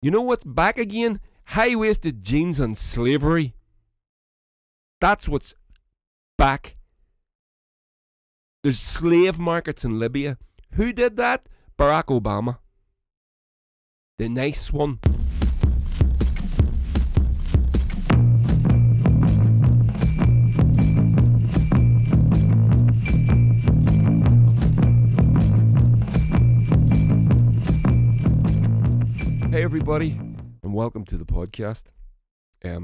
You know what's back again? High-waisted jeans and slavery. That's what's back. There's slave markets in Libya. Who did that? Barack Obama. The nice one. Hey everybody, and welcome to the podcast. I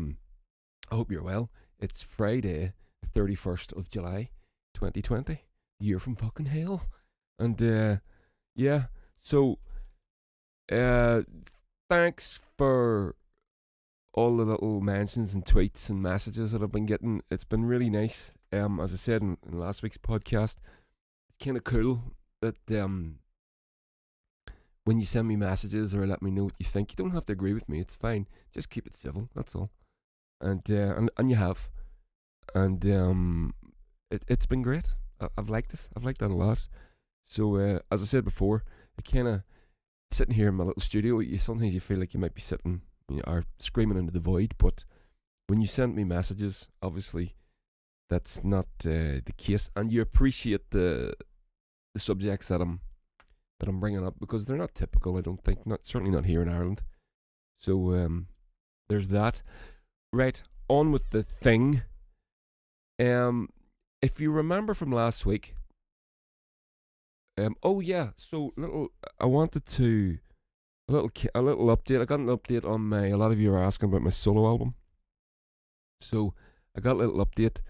hope you're well. It's Friday, the 31st of July, 2020. Year from fucking hell. And thanks for all the little mentions and tweets and messages that I've been getting. It's been really nice. As I said in last week's podcast, it's kind of cool that when you send me messages or let me know what you think, you don't have to agree with me. It's fine. Just keep it civil. That's all. And you have, and it's been great. I've liked it. I've liked that a lot. So as I said before, I kind of sitting here in my little studio. Sometimes you feel like you might be sitting, or screaming into the void. But when you send me messages, obviously that's not the case, and you appreciate the subjects that I'm bringing up because they're not typical. I don't think, certainly not here in Ireland. So there's that. Right, on with the thing. If you remember from last week, I wanted to a little update. I got an update on my. A lot of you are asking about my solo album, so I got a little update.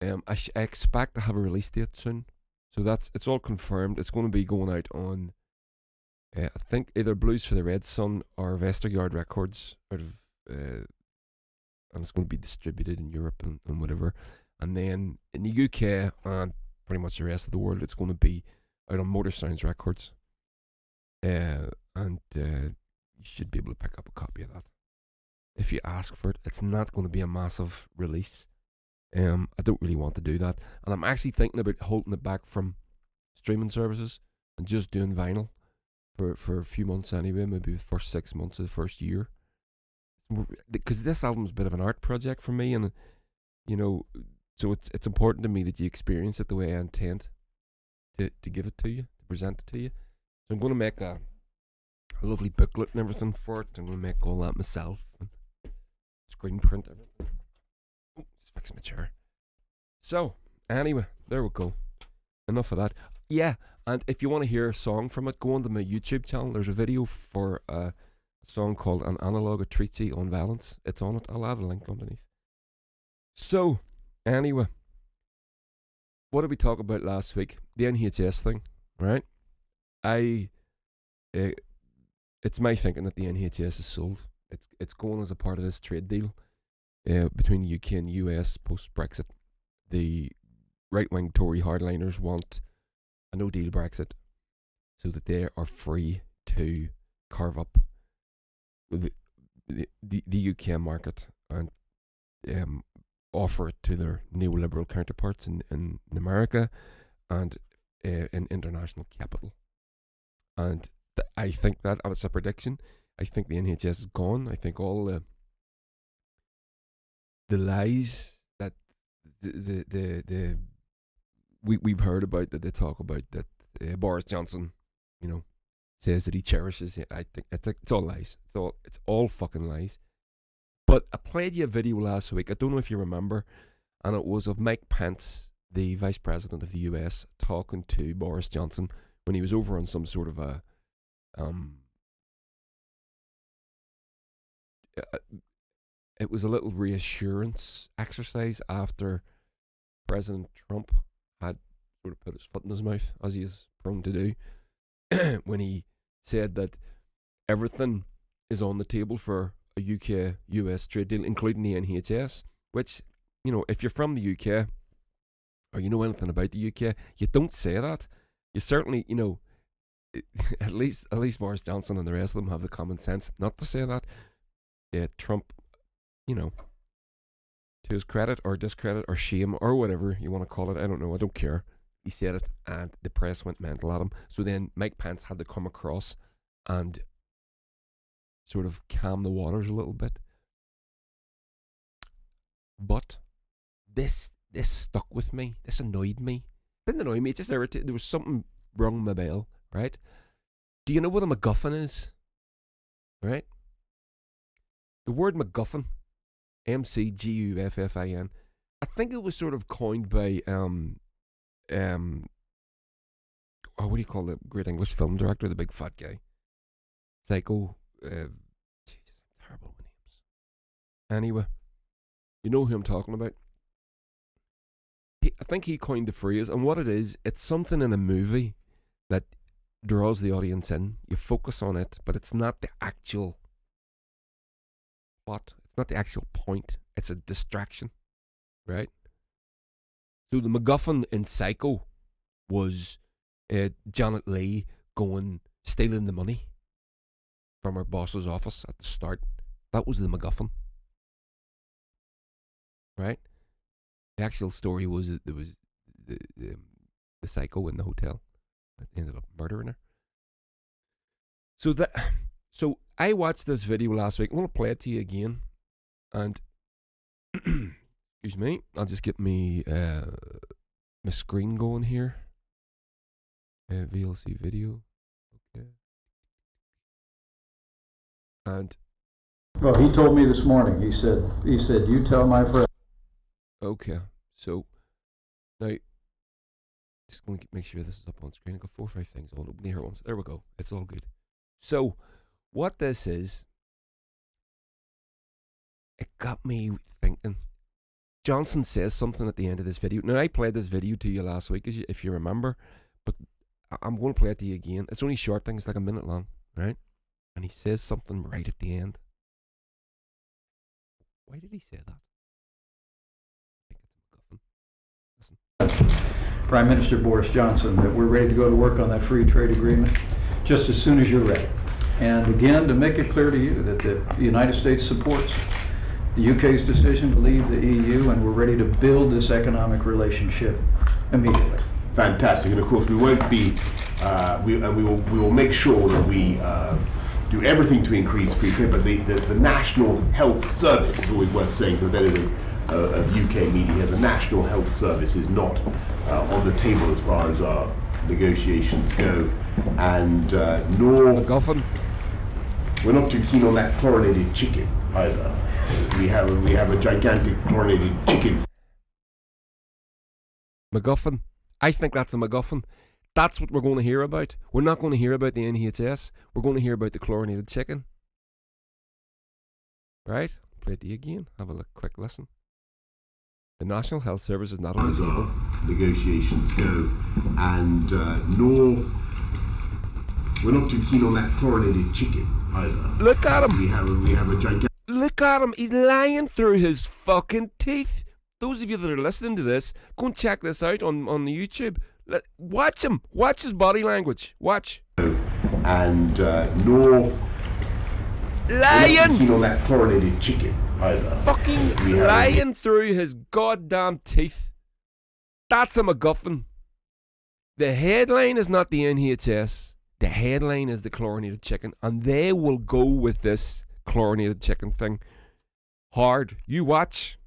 I expect to have a release date soon, so it's all confirmed. It's going to be going out on, I think either Blues for the Red Sun or Vestergaard Records out of, and it's going to be distributed in Europe and whatever. And then in the UK and pretty much the rest of the world, it's going to be out on Motor Sounds Records. And you should be able to pick up a copy of that. If you ask for it, it's not going to be a massive release. I don't really want to do that. And I'm actually thinking about holding it back from streaming services and just doing vinyl for a few months anyway, maybe the first 6 months of the first year. Because this album's a bit of an art project for me, and so it's important to me that you experience it the way I intend to give it to you, to present it to you. So I'm going to make a lovely booklet and everything for it. I'm going to make all that myself, and screen print everything. Oh, just fix my chair. So anyway, there we go. Enough of that. Yeah, and if you want to hear a song from it, go onto my YouTube channel. There's a video for a song called An Analog a Treatise on Violence. It's on it. I'll have a link underneath. So, anyway, what did we talk about last week? The NHS thing, right? It's my thinking that the NHS is sold. It's going as a part of this trade deal between the UK and the US post Brexit. The right-wing Tory hardliners want a no-deal Brexit so that they are free to carve up the UK market and offer it to their neoliberal counterparts in America and in international capital. And I think that it's a prediction. I think the NHS is gone. I think all the lies that we've heard about, that they talk about, that Boris Johnson, says that he cherishes it. I think it's all lies. It's all fucking lies. But I played you a video last week. I don't know if you remember, and it was of Mike Pence, the Vice President of the US, talking to Boris Johnson when he was over on some sort of a it was a little reassurance exercise after President Trump had sort of put his foot in his mouth, as he is prone to do, when he said that everything is on the table for a UK-US trade deal, including the NHS, which, if you're from the UK or you know anything about the UK, you don't say that. You certainly, at least Boris Johnson and the rest of them have the common sense not to say that. Trump, to his credit or discredit or shame or whatever you want to call it, I don't know, I don't care. He said it and the press went mental at him. So then Mike Pence had to come across and sort of calm the waters a little bit. But this stuck with me. This annoyed me. It didn't annoy me. It just irritated. There was something rung my bell, right? Do you know what a MacGuffin is? Right? The word MacGuffin, McGuffin. I think it was sort of coined by what do you call the great English film director, the big fat guy? Psycho. Jesus, I'm terrible with names. Anyway, you know who I'm talking about. I think he coined the phrase, and what it is, it's something in a movie that draws the audience in. You focus on it, but it's not the actual plot. It's not the actual point. It's a distraction, right? So the MacGuffin in Psycho was Janet Leigh stealing the money from her boss's office at the start. That was the MacGuffin, right? The actual story was that there was the psycho in the hotel that ended up murdering her. So I watched this video last week. I'm gonna play it to you again, and excuse me, I'll just get my screen going here. VLC video, okay. And well, he told me this morning. He said, you tell my friend. Okay, so now just going to make sure this is up on screen. I've got 4 or 5 things. I'll open the here ones. There we go. It's all good. So what this is, it got me thinking. Johnson says something at the end of this video. Now I played this video to you last week, if you remember, but I'm going to play it to you again. It's only a short thing. It's like a minute long, right? And he says something right at the end. Why did he say that? Prime Minister Boris Johnson, that we're ready to go to work on that free trade agreement just as soon as you're ready. And again, to make it clear to you that the United States supports the UK's decision to leave the EU, and we're ready to build this economic relationship immediately. Fantastic, and of course we won't be, we will make sure that we do everything to increase free trade. But the National Health Service is always worth saying for the benefit of UK media. The National Health Service is not on the table as far as our negotiations go, and nor MacGuffin. We're not too keen on that chlorinated chicken either. We have a gigantic chlorinated chicken. MacGuffin. I think that's a MacGuffin. That's what we're going to hear about. We're not going to hear about the NHS. We're going to hear about the chlorinated chicken. Right? Play it to you again. Have a quick listen. The National Health Service is not on the table. Negotiations go, and nor we're not too keen on that chlorinated chicken either. Look at him. We have a gigantic. Look at him. He's lying through his fucking teeth. Those of you that are listening to this, go and check this out on the YouTube. Watch him. Watch his body language. Watch. And nor lying. We're not too keen on that chlorinated chicken either. Fucking lying through his goddamn teeth. That's a MacGuffin. The headline is not the NHS. The headline is the chlorinated chicken, and they will go with this chlorinated chicken thing hard. You watch,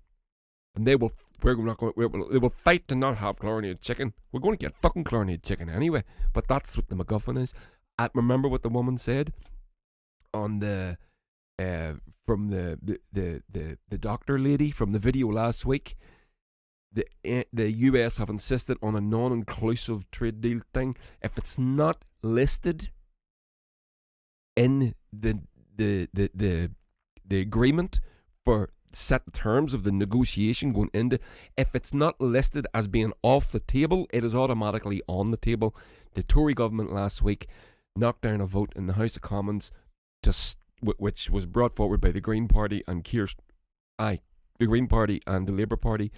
and they will. They will fight to not have chlorinated chicken. We're going to get fucking chlorinated chicken anyway. But that's what the MacGuffin is. I remember what the woman said on the from the doctor lady from the video last week. The US have insisted on a non-inclusive trade deal thing. If it's not listed in the agreement for set terms of the negotiation going into, if it's not listed as being off the table, it is automatically on the table. The Tory government last week knocked down a vote in the House of Commons which was brought forward by the Green Party and the Green Party and the Labour Party,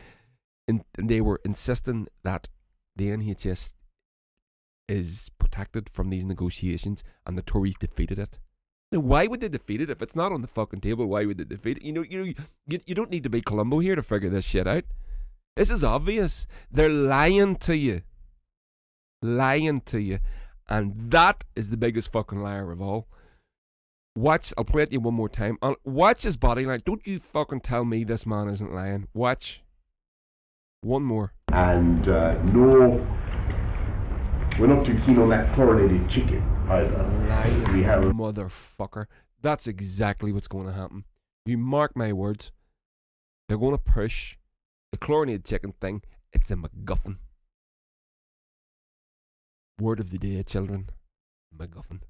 and they were insisting that the NHS is protected from these negotiations, and the Tories defeated it. Now, why would they defeat it if it's not on the fucking table? Why would they defeat it? You don't need to be Columbo here to figure this shit out. This is obvious. They're lying to you, and that is the biggest fucking liar of all. Watch, I'll play it to you one more time. Watch his body line. Don't you fucking tell me this man isn't lying. Watch. One more. And no, we're not too keen on that chlorinated chicken either. Lying We have motherfucker. That's exactly what's going to happen. You mark my words. They're going to push the chlorinated chicken thing. It's a MacGuffin. Word of the day, children. MacGuffin.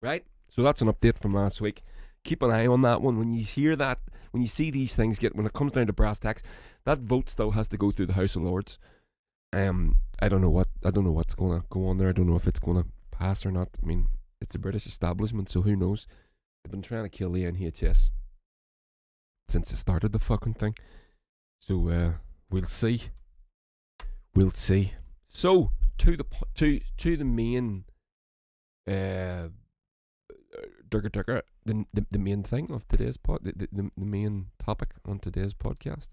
Right? So that's an update from last week. Keep an eye on that one. When you hear that, when you see these things when it comes down to brass tacks, that vote still has to go through the House of Lords. I don't know what's going to go on there. I don't know if it's going to pass or not. I mean, it's a British establishment, so who knows? They've been trying to kill the NHS since it started the fucking thing. So we'll see. We'll see. So to the main the main thing of today's the main topic on today's podcast.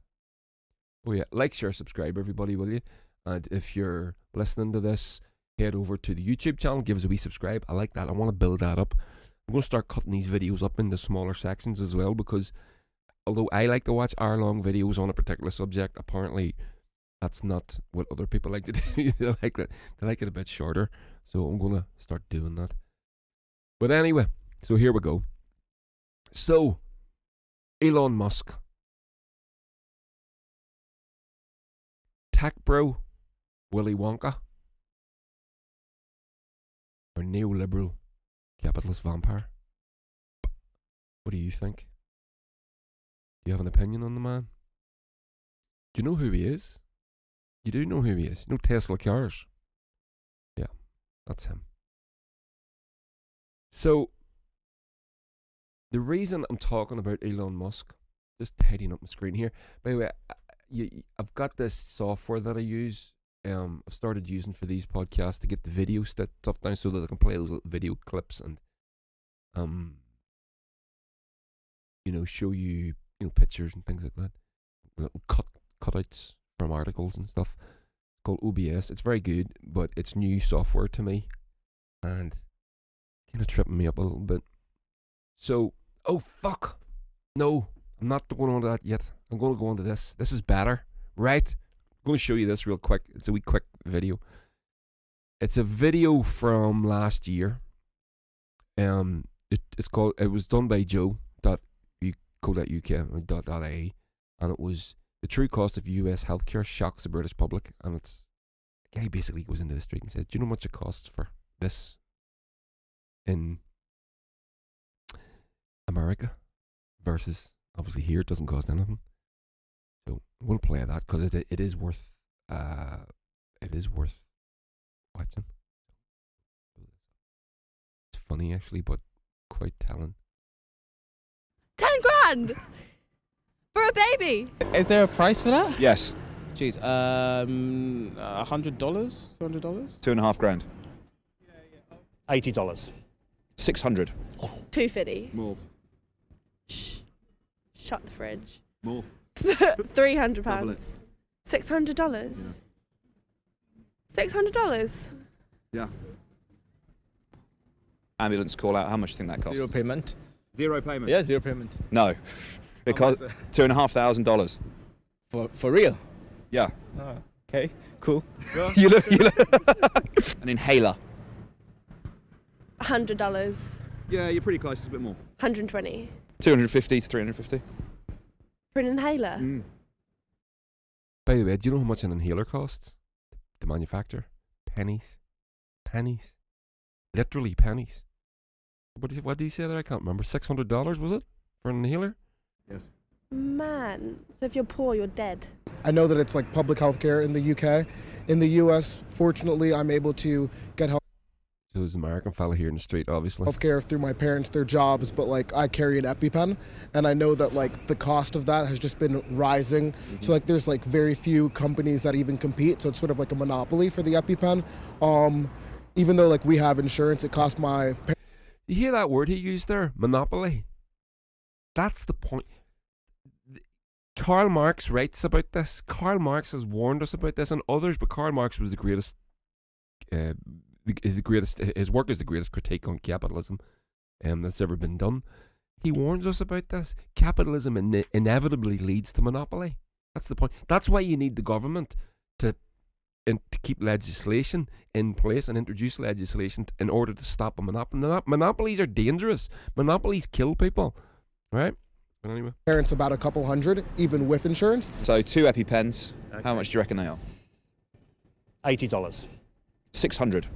Oh yeah, like, share, subscribe, everybody, will you? And if you're listening to this, head over to the YouTube channel, give us a wee subscribe. I like that. I want to build that up. I'm going to start cutting these videos up into smaller sections as well, because although I like to watch hour-long videos on a particular subject, apparently that's not what other people like to do. They like it a bit shorter. So I'm going to start doing that. But anyway, so here we go. So, Elon Musk. Tech bro, Willie Wonka. Or neoliberal capitalist vampire. What do you think? Do you have an opinion on the man? Do you know who he is? You do know who he is. You know Tesla cars. Yeah, that's him. So, the reason I'm talking about Elon Musk, just tidying up my screen here. By the way, I've got this software that I use. I've started using for these podcasts to get the video stuff down so that I can play those little video clips and, show you, pictures and things like that. Little cutouts from articles and stuff. It's called OBS. It's very good, but it's new software to me, and kind of tripping me up a little bit. So, oh fuck, no, I'm not going on to that yet. I'm going to go on to this. This is better, right? I'm going to show you this real quick. It's a wee quick video. It's a video from last year. It was done by Joe.co.uk or .ie, and it was the true cost of US healthcare shocks the British public. And it's a guy basically goes into the street and says, "Do you know how much it costs for this in America versus obviously here? It doesn't cost anything." So we'll play that because it is worth watching. It's funny actually, but quite telling. 10 grand for a baby. Is there a price for that? Yes, Jeez, $100, $200. $2.5 grand. $80. 600. 250. More. Shh. Shut the fridge. More. £300. Double it. $600. $600. Yeah. Ambulance call out. How much do you think that costs? Zero payment. Zero payment. Yeah, zero payment. No. It costs $2,500. For real? Yeah. Oh, okay, cool. you look. An inhaler. $100. Yeah, you're pretty close. It's a bit more. 120. 250 to 350. For an inhaler. By the way, do you know how much an inhaler costs to manufacture? Pennies. Pennies. Literally pennies. What did he say there? I can't remember. $600 was it for an inhaler? Yes. Man, so if you're poor, you're dead. I know that it's like public health care in the UK. In the US, fortunately, I'm able to get So there's an American fella here in the street, obviously. health care through my parents, their jobs, but like I carry an EpiPen, and I know that like the cost of that has just been rising. So like there's like very few companies that even compete, so it's sort of like a monopoly for the EpiPen. Even though like we have insurance, it costs my You hear that word he used there? Monopoly. That's the point. Karl Marx writes about this. Karl Marx has warned us about this and others, but Karl Marx was the greatest. His work is the greatest critique on capitalism. that's ever been done. He warns us about this. Capitalism inevitably leads to monopoly. That's the point. That's why you need the government to keep legislation in place and introduce legislation in order to stop a monopoly. Monopolies are dangerous. Monopolies kill people, right? But anyway. Parents about a couple hundred, even with insurance. So 2 EpiPens. How much do you reckon they are? $80. 600.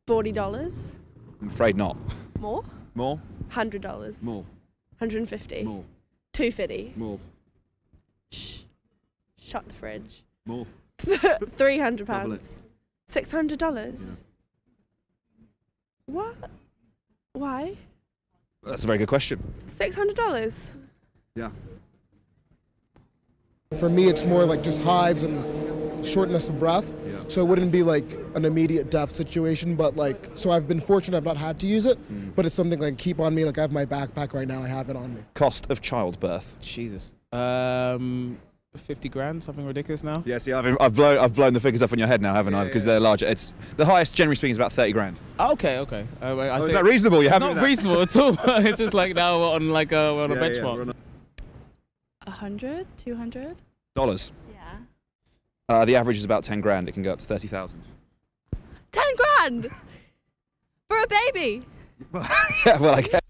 $40. I'm afraid not. More? More? $100. More. 150. More. 250. More. Shh. Shut the fridge. More. £300. Double it. $600. What? Why? That's a very good question. $600. Yeah. For me, it's more like just hives and shortness of breath. Yeah. So it wouldn't be like an immediate death situation, but like, so I've been fortunate I've not had to use it, but it's something like keep on me. Like I have my backpack right now, I have it on me. Cost of childbirth. Jesus. 50 grand, something ridiculous now. Yeah, see, I've blown the figures up on your head now, haven't I? Because they're larger. It's the highest, generally speaking, is about 30 grand. Okay. Is that reasonable? You have Not reasonable at all. It's just like now we're on like we're on a benchmark. 100, 200. Dollars. Yeah. The average is about 10 grand. It can go up to 30,000. 10 grand for a baby. Yeah, well, I guess.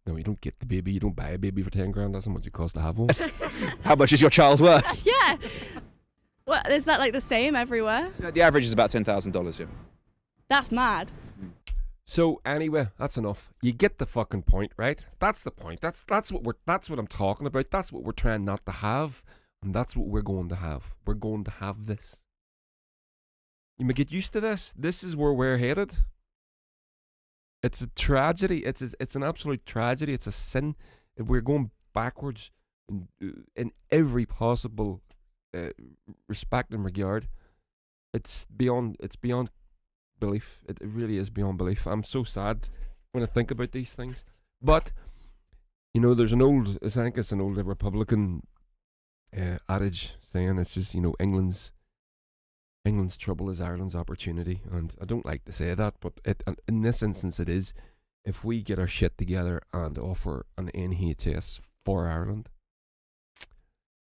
No, you don't get the baby. You don't buy a baby for 10 grand. That's how much it costs to have one. How much is your child worth? Yeah. Well, is that like the same everywhere? Yeah, the average is about $10,000. Yeah. That's mad. So anyway, that's enough. You get the fucking point, right? That's the point. That's what I'm talking about. That's what we're trying not to have, and that's what we're going to have. We're going to have this. You may get used to this. This is where we're headed. It's a tragedy. It's an absolute tragedy. It's a sin. We're going backwards in every possible respect and regard. It's beyond belief. It really is beyond belief. I'm so sad when I think about these things. But you know, there's I think it's an old Republican adage saying it's just, you know, England's trouble is Ireland's opportunity, and I don't like to say that, but in this instance it is. If we get our shit together and offer an NHS for Ireland,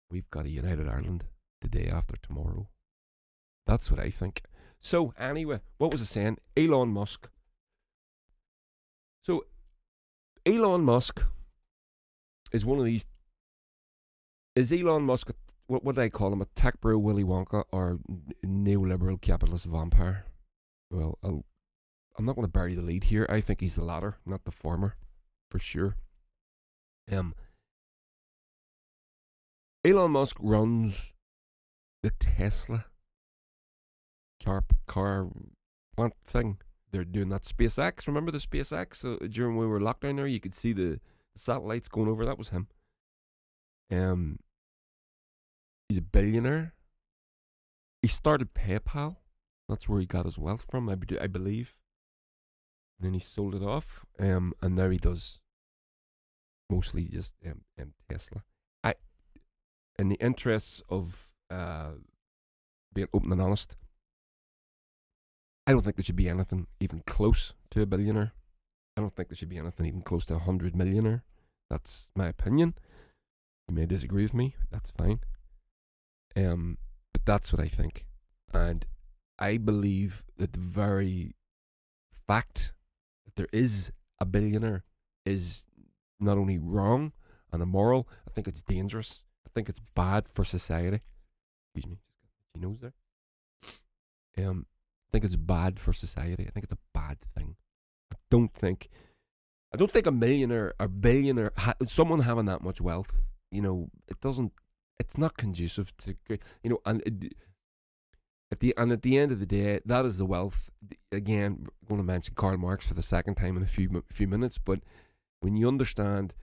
we've got a united Ireland the day after tomorrow. That's what I think. So anyway, what was I saying? Elon Musk. So Elon Musk is one of these. Is Elon Musk what would I call him? A tech bro, Willie Wonka, or neoliberal capitalist vampire? Well, I'm not going to bury the lead here. I think he's the latter, not the former, for sure. Elon Musk runs the Tesla car plant thing. They're doing that SpaceX. Remember the SpaceX? So during when we were locked down there, you could see the satellites going over. That was him. He's a billionaire. He started PayPal. That's where he got his wealth from, I believe. And then he sold it off. And now he does mostly just Tesla. In the interests of being open and honest, I don't think there should be anything even close to a billionaire. I don't think there should be anything even close to 100 millionaire. That's my opinion. You may disagree with me. That's fine. But that's what I think. And I believe that the very fact that there is a billionaire is not only wrong and immoral, I think it's dangerous. I think it's bad for society. Excuse me. He knows there. I think it's bad for society. I think it's a bad thing. I don't think a millionaire or billionaire, someone having that much wealth, you know, it's not conducive to, you know, and at the end of the day, that is the wealth. Again, we're going to mention Karl Marx for the second time in a few minutes, but when you understand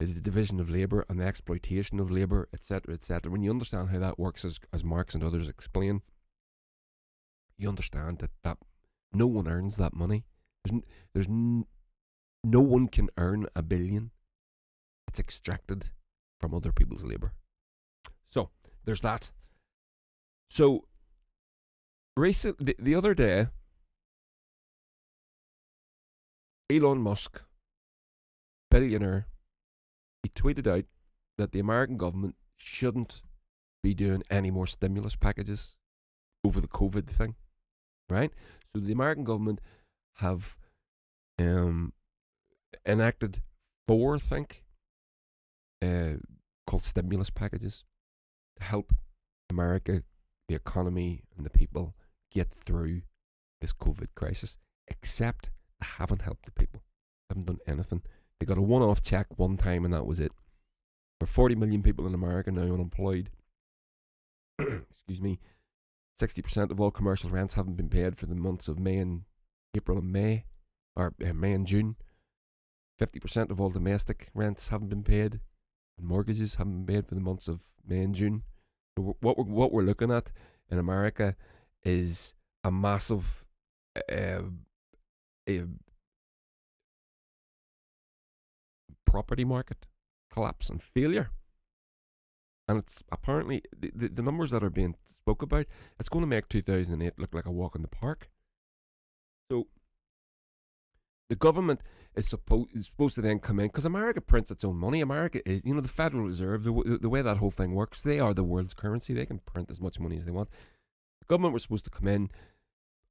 the division of labour and the exploitation of labour, etc., when you understand how that works, as Marx and others explain, you understand that no one earns that money. No one can earn $1 billion. It's extracted from other people's labour. So there's that. So the other day, Elon Musk billionaire, he tweeted out that the American government shouldn't be doing any more stimulus packages over the COVID thing, right? So the American government have enacted 4, I think, called stimulus packages to help America, the economy, and the people get through this COVID crisis. Except they haven't helped the people. They haven't done anything. They got a one-off check one time, and that was it. For 40 million people in America now unemployed, excuse me, 60% of all commercial rents haven't been paid for the months of April and May, or May and June. 50% of all domestic rents haven't been paid, and mortgages haven't been paid for the months of May and June. So what we're looking at in America is a massive property market collapse and failure. And it's apparently the numbers that are being spoke about, it's going to make 2008 look like a walk in the park. So the government is supposed to then come in, because America prints its own money. America is, the Federal Reserve, the way that whole thing works, they are the world's currency. They can print as much money as they want. The government was supposed to come in,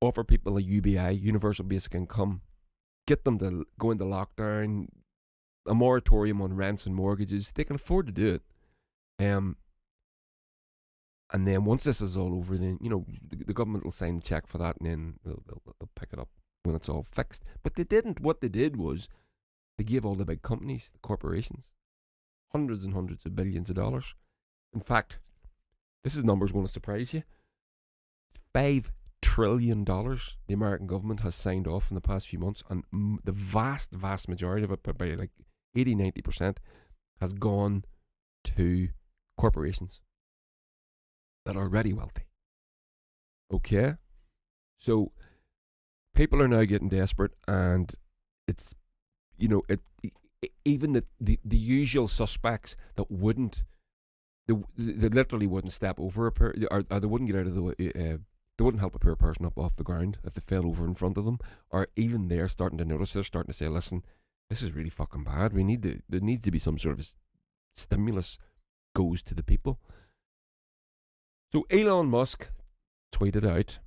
offer people a UBI, universal basic income, get them to go into lockdown, a moratorium on rents and mortgages. They can afford to do it. And then once this is all over, then the government will sign the check for that, and then they'll pick it up when it's all fixed. But they didn't. What they did was they gave all the big companies, the corporations, hundreds and hundreds of billions of dollars. In fact, this number is going to surprise you. It's $5 trillion the American government has signed off in the past few months, and the vast majority of it, by like 80-90%, has gone to corporations that are already wealthy. Okay? So people are now getting desperate, and it's, even the usual suspects that wouldn't, they literally wouldn't step over or they wouldn't get out of the way, they wouldn't help a poor person up off the ground if they fell over in front of them, or even they're starting to notice, they're starting to say, listen, this is really fucking bad. There needs to be some sort of stimulus goes to the people. So Elon Musk tweeted out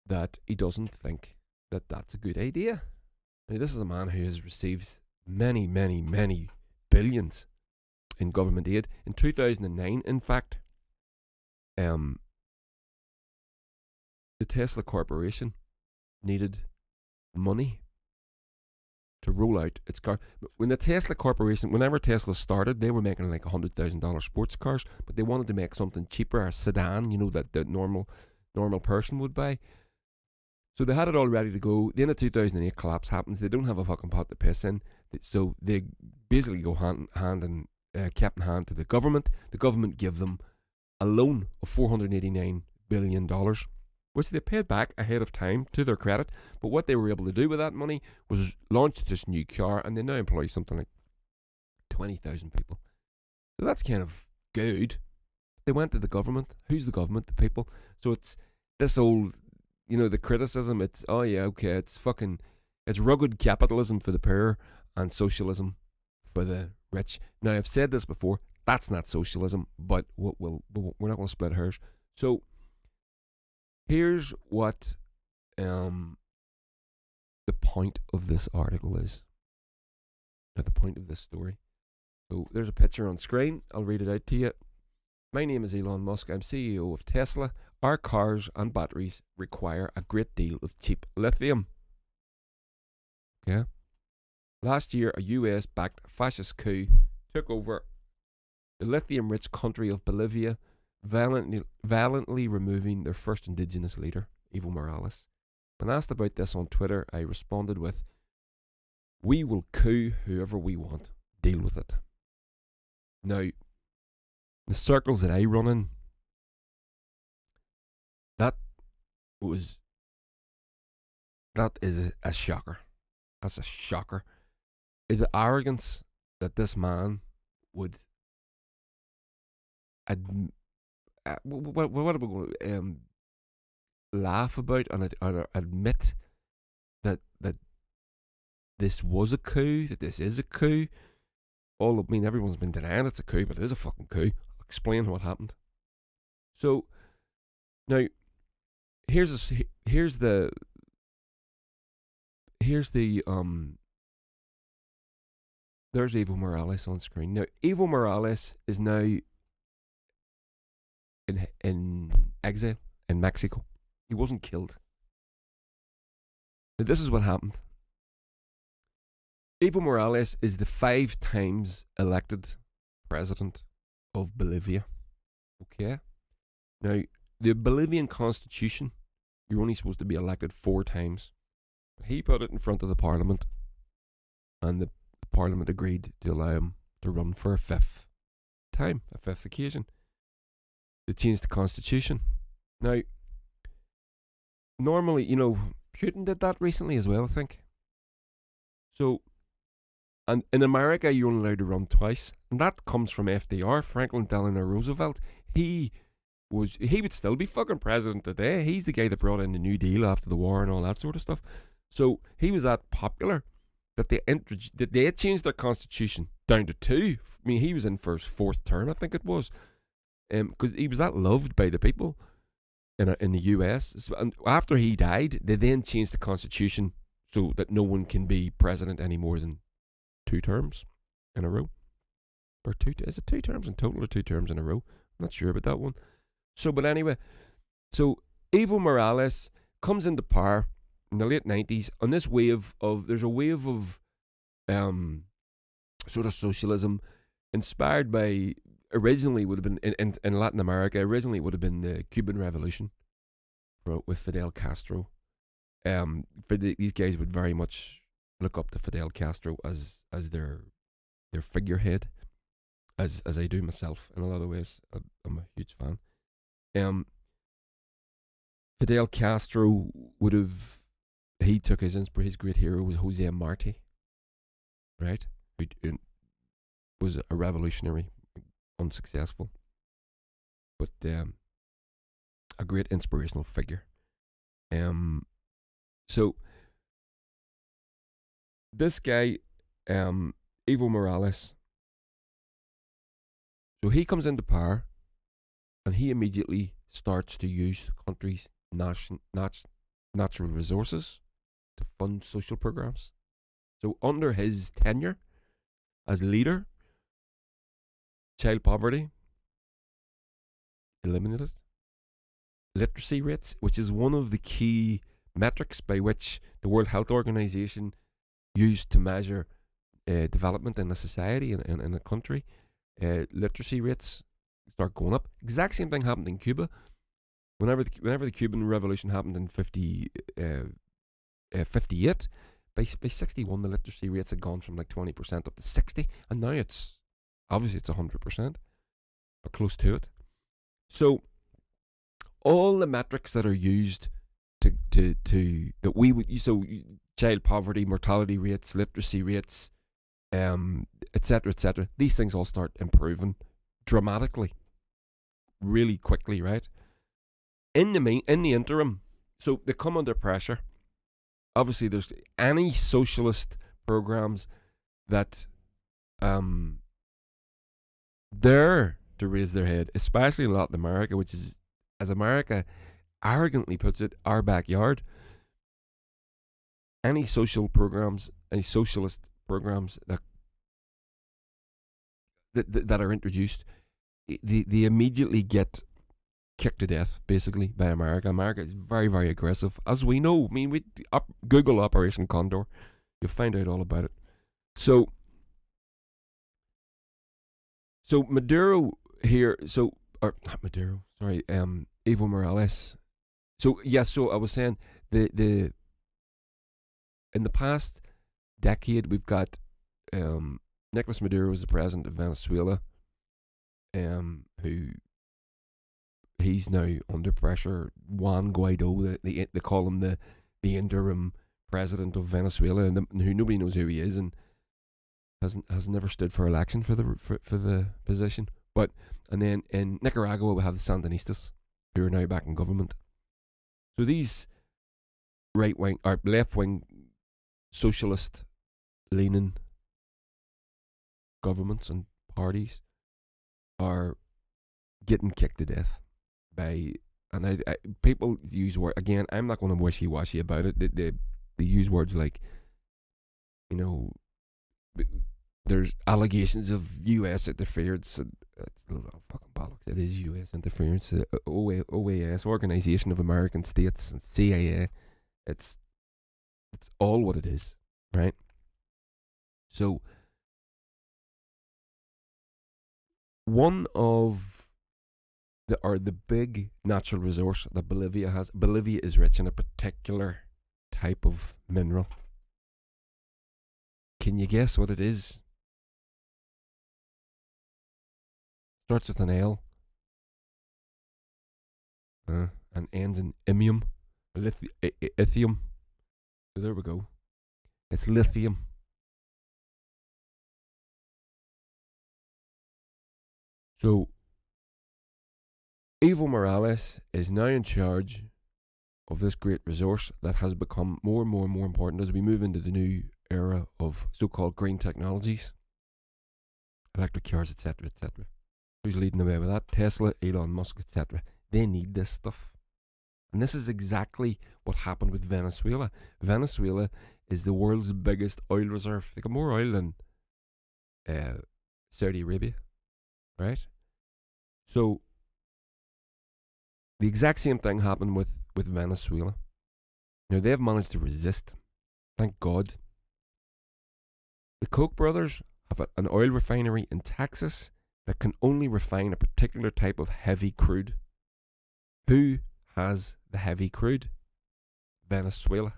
that he doesn't think that that's a good idea. Now, this is a man who has received many billions in government aid. In 2009, in fact, the Tesla Corporation needed money to roll out its car. When the Tesla Corporation, whenever Tesla started, they were making like $100,000 sports cars, but they wanted to make something cheaper, a sedan, that the normal person would buy. So they had it all ready to go. Then the 2008 collapse happens. They don't have a fucking pot to piss in, so they basically go hand cap in hand to the government. The government give them a loan of $489 billion, which they paid back ahead of time, to their credit. But what they were able to do with that money was launch this new car, and they now employ something like 20,000 people. So that's kind of good. They went to the government. Who's the government? The people. So it's this old, the criticism. It's, oh yeah, okay, it's rugged capitalism for the poor and socialism for the rich. Now, I've said this before, that's not socialism, but we're not going to split hairs. So here's what the point of this article is, or the point of this story. So there's a picture on screen. I'll read it out to you. My name is Elon Musk. I'm CEO of Tesla. Our cars and batteries require a great deal of cheap lithium. Okay. Last year, a US-backed fascist coup took over the lithium-rich country of Bolivia, violently removing their first indigenous leader, Evo Morales. When asked about this on Twitter, I responded with, "We will coup whoever we want. Deal with it." Now, the circles that I run in, that is a shocker. That's a shocker. The arrogance that this man would laugh about and admit that this was a coup, that this is a coup. Everyone's been denying it's a coup, but it is a fucking coup. I'll explain what happened. So, now, here's the there's Evo Morales on screen. Now, Evo Morales is now in exile in Mexico. He wasn't killed. Now, this is what happened. Evo Morales is the 5 times elected president of Bolivia. Okay? Now, the Bolivian constitution, you're only supposed to be elected 4 times. He put it in front of the parliament, and the parliament agreed to allow him to run for a 5th time, a 5th occasion. They changed the constitution. Now, normally, Putin did that recently as well, I think. So, and in America, you're only allowed to run twice, and that comes from FDR, Franklin Delano Roosevelt. He would still be fucking president today. He's the guy that brought in the New Deal after the war and all that sort of stuff. So he was that popular that they had changed their constitution down to 2. He was in for his 4th term, I think it was, because he was that loved by the people in the US. And after he died, they then changed the constitution so that no one can be president any more than 2 terms in a row. Or is it 2 terms in total or 2 terms in a row? I'm not sure about that one. So, but anyway, so Evo Morales comes into power in the late 90s on this wave of, there's a wave of sort of socialism inspired by, originally would have been, in Latin America, originally would have been the Cuban Revolution with Fidel Castro. But these guys would very much look up to Fidel Castro as their figurehead, as I do myself in a lot of ways. I'm a huge fan. Fidel Castro he took his great hero was Jose Marti, right? Who was a revolutionary, unsuccessful, but a great inspirational figure. So this guy, Evo Morales, so he comes into power, and he immediately starts to use the country's natural resources to fund social programs. So under his tenure as leader, child poverty eliminated. Literacy rates, which is one of the key metrics by which the World Health Organization used to measure development in a society, in a country. Literacy rates start going up. Exact same thing happened in Cuba. Whenever the Cuban Revolution happened in 58, by 61 the literacy rates had gone from like 20% up to 60, and now it's 100%, or close to it. So all the metrics that are used to that we would, so child poverty, mortality rates, literacy rates, etc., these things all start improving dramatically, really quickly, right? In the interim, so they come under pressure. Obviously, there's any socialist programs that dare to raise their head, especially in Latin America, which is, as America arrogantly puts it, our backyard. Any social programs, any socialist programs that are introduced, they immediately get kicked to death, basically, by America. America is very, very aggressive, as we know. I mean, Google Operation Condor, you'll find out all about it. So Maduro here, or not Maduro, sorry, Evo Morales. So yes, so I was saying in the past decade we've got Nicolas Maduro is the president of Venezuela, who he's now under pressure. Juan Guaido, they call him the interim president of Venezuela, and who nobody knows who he is, and has never stood for election for the position. And then in Nicaragua we have the Sandinistas, who are now back in government. So these right wing or left wing socialist leaning governments and parties are getting kicked to death by, and people use word again. I'm not going to wishy-washy about it. They use words like, you know, there's allegations of U.S. interference. And it's a lot of fucking bollocks. It is U.S. interference. The OAS, Organization of American States, and CIA. It's all what it is, right? So one of the big natural resource that Bolivia has. Bolivia is rich in a particular type of mineral. Can you guess what it is? Starts with an L and ends in imium, lithium. So there we go. It's lithium. So Evo Morales is now in charge of this great resource that has become more and more and more important as we move into the new era of so-called green technologies, electric cars, etc., etc. Who's leading the way with that? Tesla, Elon Musk, etc. They need this stuff. And this is exactly what happened with Venezuela. Venezuela is the world's biggest oil reserve. They got more oil than Saudi Arabia, right? So the exact same thing happened with Venezuela. Now they've managed to resist. Thank God. The Koch brothers have an oil refinery in Texas that can only refine a particular type of heavy crude. Who has the heavy crude? Venezuela.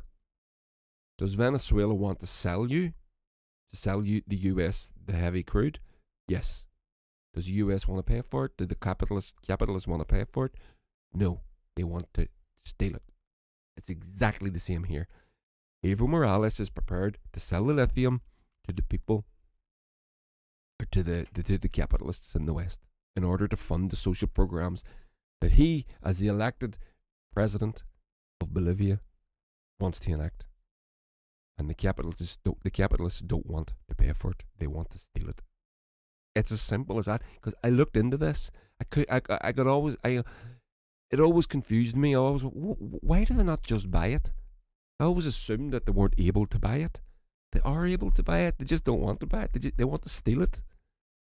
Does Venezuela want to sell you the US the heavy crude? Yes. Does the US want to pay for it? Do the capitalists want to pay for it? No. They want to steal it. It's exactly the same here. Evo Morales is prepared to sell the lithium to the people, or to the capitalists in the West, in order to fund the social programs that he, as the elected president of Bolivia, wants to enact. And the capitalists don't want to pay for it. They want to steal it. It's as simple as that. Because I looked into this. It always confused me. Why do they not just buy it? I always assumed that they weren't able to buy it. They are able to buy it. They just don't want to buy it. They want to steal it.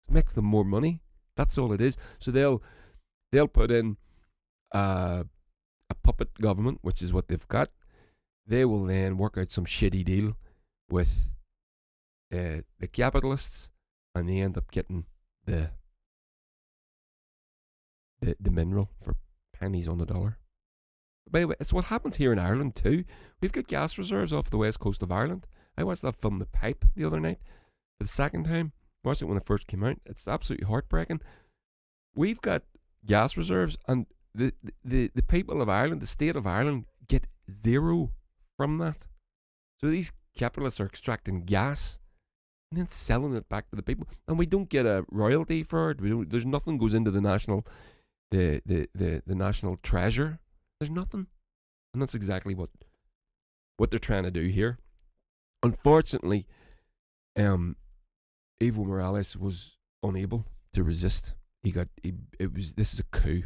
It makes them more money. That's all it is. So they'll put in a puppet government, which is what they've got. They will then work out some shitty deal with the capitalists, and they end up getting the mineral for pennies on the dollar. By the way, it's what happens here in Ireland too. We've got gas reserves off the west coast of Ireland. I watched that film The Pipe the other night for the second time. Watched it when it first came out. It's absolutely heartbreaking. We've got gas reserves, and the people of Ireland, the state of Ireland, get zero from that. So these capitalists are extracting gas and then selling it back to the people, and we don't get a royalty for it. There's nothing goes into the national national treasure. There's nothing, and that's exactly what they're trying to do here. Unfortunately, Evo Morales was unable to resist. This is a coup,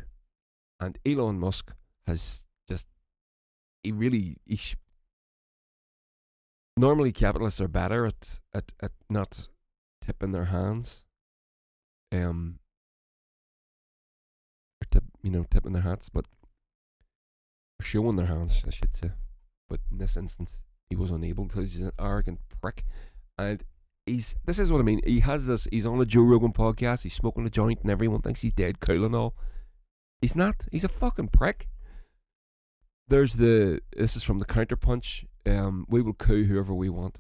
and Elon Musk has just normally capitalists are better at not tipping their hands, tipping their hats, but showing their hands, I should say. But in this instance, he was unable because he's an arrogant prick, and this is what I mean. He's on a Joe Rogan podcast, he's smoking a joint, and everyone thinks he's dead cool and all. He's not. He's a fucking prick. This is from the Counterpunch. We will coup whoever we want.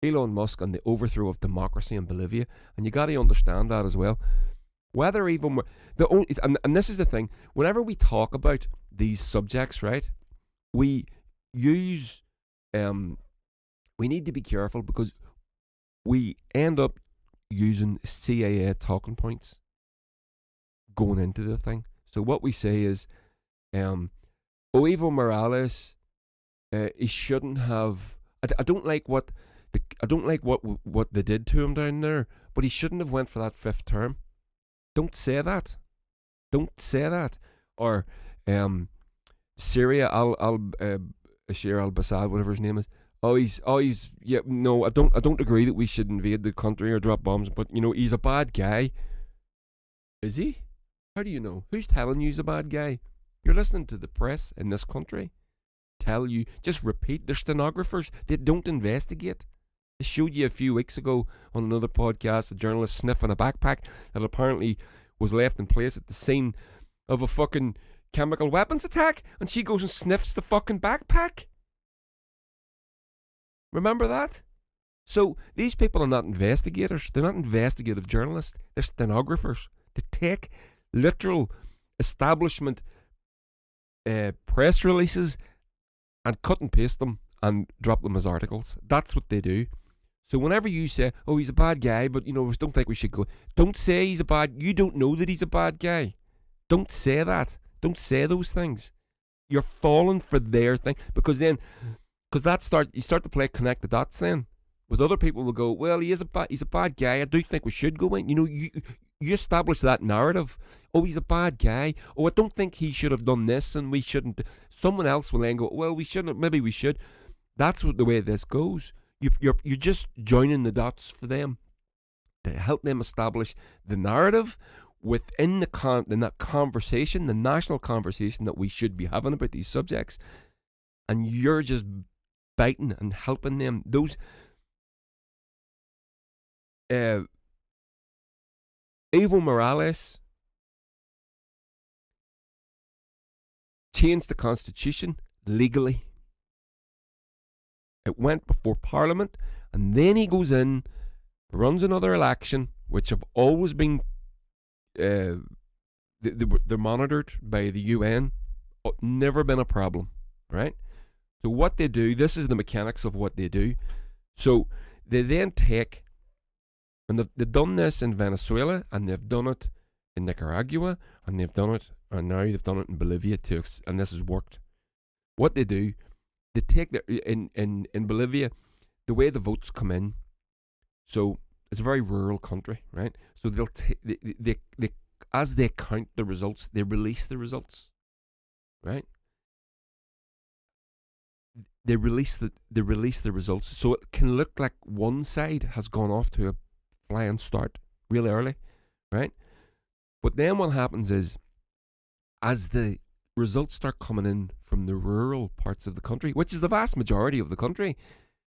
Elon Musk and the overthrow of democracy in Bolivia, and you got to understand that as well. Whether even and this is the thing. Whenever we talk about these subjects, right, we use we need to be careful because we end up using CIA talking points going into the thing. So what we say is, Evo Morales, he shouldn't have. I don't like what I don't like what they did to him down there, but he shouldn't have went for that 5th term. Don't say that. Don't say that. Or Syria Bashir al-Assad, whatever his name is. Yeah, no, I don't agree that we should invade the country or drop bombs, but he's a bad guy. Is he? How do you know? Who's telling you he's a bad guy? You're listening to the press in this country tell you, just repeat. They're stenographers. They don't investigate. I showed you a few weeks ago on another podcast a journalist sniffing a backpack that apparently was left in place at the scene of a fucking chemical weapons attack, and she goes and sniffs the fucking backpack. Remember that? So these people are not investigators. They're not investigative journalists. They're stenographers. They take literal establishment press releases and cut and paste them and drop them as articles. That's what they do. So whenever you say, oh, he's a bad guy, but we don't think we should go, don't say he's a bad, you don't know that he's a bad guy. Don't say that. Don't say those things. You're falling for their thing, because you start to play connect the dots then. With other people will go, well, he's a bad guy. I do think we should go in. You establish that narrative. Oh, he's a bad guy. Oh, I don't think he should have done this and we shouldn't. Someone else will then go, well, we shouldn't, maybe we should. That's the way this goes. You're just joining the dots for them to help them establish the narrative within that conversation, the national conversation that we should be having about these subjects. And you're just biting and helping them. Those evomorales changed the constitution legally. It went before Parliament, and then he goes in, runs another election, which have always been they're monitored by the UN. Never been a problem, right? So what they do, this is the mechanics of what they do. So they then take, and they've done this in Venezuela, and they've done it in Nicaragua, and they've done it, and now they've done it in Bolivia too, and this has worked. What they do, they take in Bolivia, the way the votes come in. So it's a very rural country, right? So they'll they as they count the results, they release the results, right? They release the results, so it can look like one side has gone off to a flying start really early, right? But then what happens is, as the results start coming in from the rural parts of the country, which is the vast majority of the country,